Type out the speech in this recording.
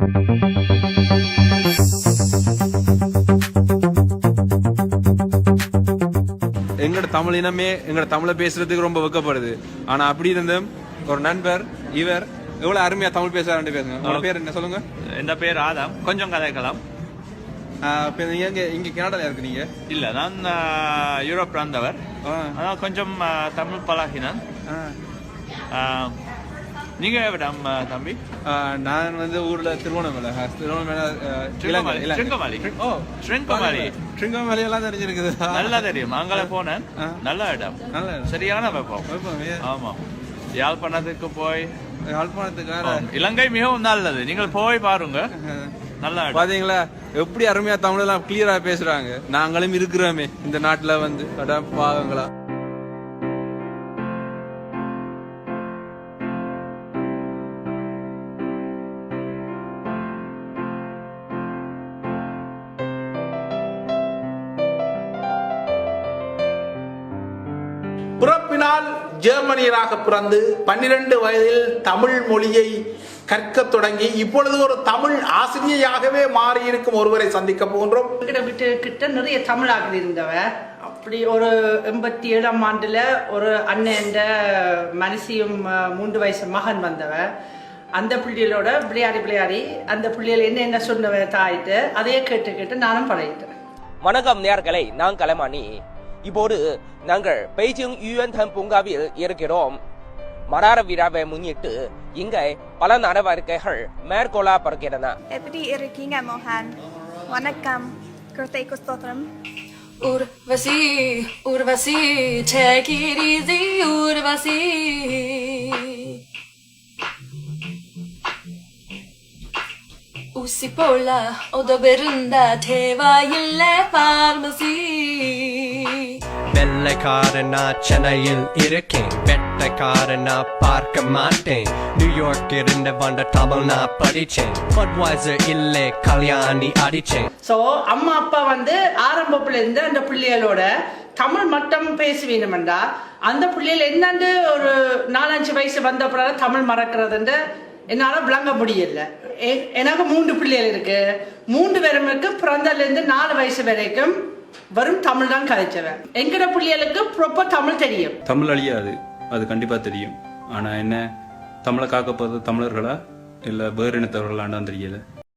எங்கட தமிழ் இனமே எங்கட தமிழை பேசுறதுக்கு ரொம்ப வெக்கப்படுது. ஆனா அப்படி இருந்தும் ஒரு நண்பர் இவர் எவ்வளவு அருமையா தமிழ் பேசுறாரு. பேசுங்க. உங்க பேர் என்ன சொல்லுங்க? என் பேர் ஆதாம். கொஞ்சம் கதைக்கலாம். இங்க கனடால இருக்கு நீங்க? இல்ல, நான் யூரோப் பிறந்தவர். அதான் கொஞ்சம் தமிழ் பழகினேன். நீங்க எவிடம் தம்பி? நான் வந்து ஊர்ல திருவண்ணாமலை எல்லாம் தெரிஞ்சிருக்குது. நல்லா தெரியும். அங்கே போனேன். நல்ல இடம், நல்ல சரியான வெப்பம். ஆமா, யாழ்ப்பாணத்துக்கு போய் இலங்கை மிகவும் நல்லது. நீங்கள் போய் பாருங்க. நல்லா பாத்தீங்களா எப்படி அருமையா தமிழ் எல்லாம் கிளியரா பேசுறாங்க. நாங்களும் இருக்கிறோமே இந்த நாட்டுல வந்து பாவங்களா. பிறப்பினால் ஜெர்மனியராக பிறந்து 12 வயதில் தமிழ் மொழியை கற்க தொடங்கி இப்பொழுது ஒரு தமிழ் ஆசிரியையாகவே மாறி இருக்கும் ஒருவரை சந்திக்க போகின்றோம். கிட்ட நிறைய தமிழாக இருந்தவ. அப்படி ஒரு 87ஆம் ஆண்டுல ஒரு அண்ணன் மனசியும் 3 வயசு மகன் வந்தவ. அந்த பிள்ளைகளோட விளையாடி அந்த பிள்ளைகள் என்ன சொன்னவ தாயிட்டு அதையே கேட்டு நானும் பழகிட்டேன். வணக்கம் நேயர்களே, நான் கலைமாணி. இப்போது நாங்கள் பெய்ஜிங் யுஎன்டம் பூங்காவில் இருக்கிறோம். மரார விழாவை முன்னிட்டு இங்கே பல நடவடிக்கைகள் மேற்கொள்ளப்படுகின்றன. எப்படி இருக்கீங்க மோகன்? வணக்கம். கிருத்திகை ஸ்தோத்திரம். Urvashi Urvashi take it easy Urvashi. ஊசி போல உதவிருந்த தேவையில்லை பார்மசி. வெள்ளைக்காரனா சென்னையில் இருக்கேன், வெட்டைக்காரனா பார்க்க மாட்டேன். நியூயார்க் இருந்து வந்த தமிழ் நான் படிச்சேன், பட்வைசர் இல்லை கல்யாணி அடிச்சேன். ஸோ அம்மா அப்பா வந்து ஆரம்பப்புல இருந்து அந்த பிள்ளைகளோட தமிழ் மட்டும் பேசுவீனுமெண்டா அந்த பிள்ளைகள் என்னண்டு ஒரு 4-5 வயசு வந்த பிறகு தமிழ் மறக்கிறதுண்டு என்னால விளங்க முடியல. எனக்கு 3 பிள்ளைகள் இருக்கு. 3 பேருக்கு பிறந்தல இருந்து 4 வயசு வரைக்கும் வரும் தமிழ் தான் கதைச்சவன். எங்கட பிள்ளைகளுக்கு ப்ராப்பர் தமிழ் தெரியும். தமிழ் அழியாது, அது கண்டிப்பா தெரியும். ஆனா என்ன தமிழை காக்க போறது தமிழர்களா இல்ல வேறு இனத்தவர்களான்னு தெரியல.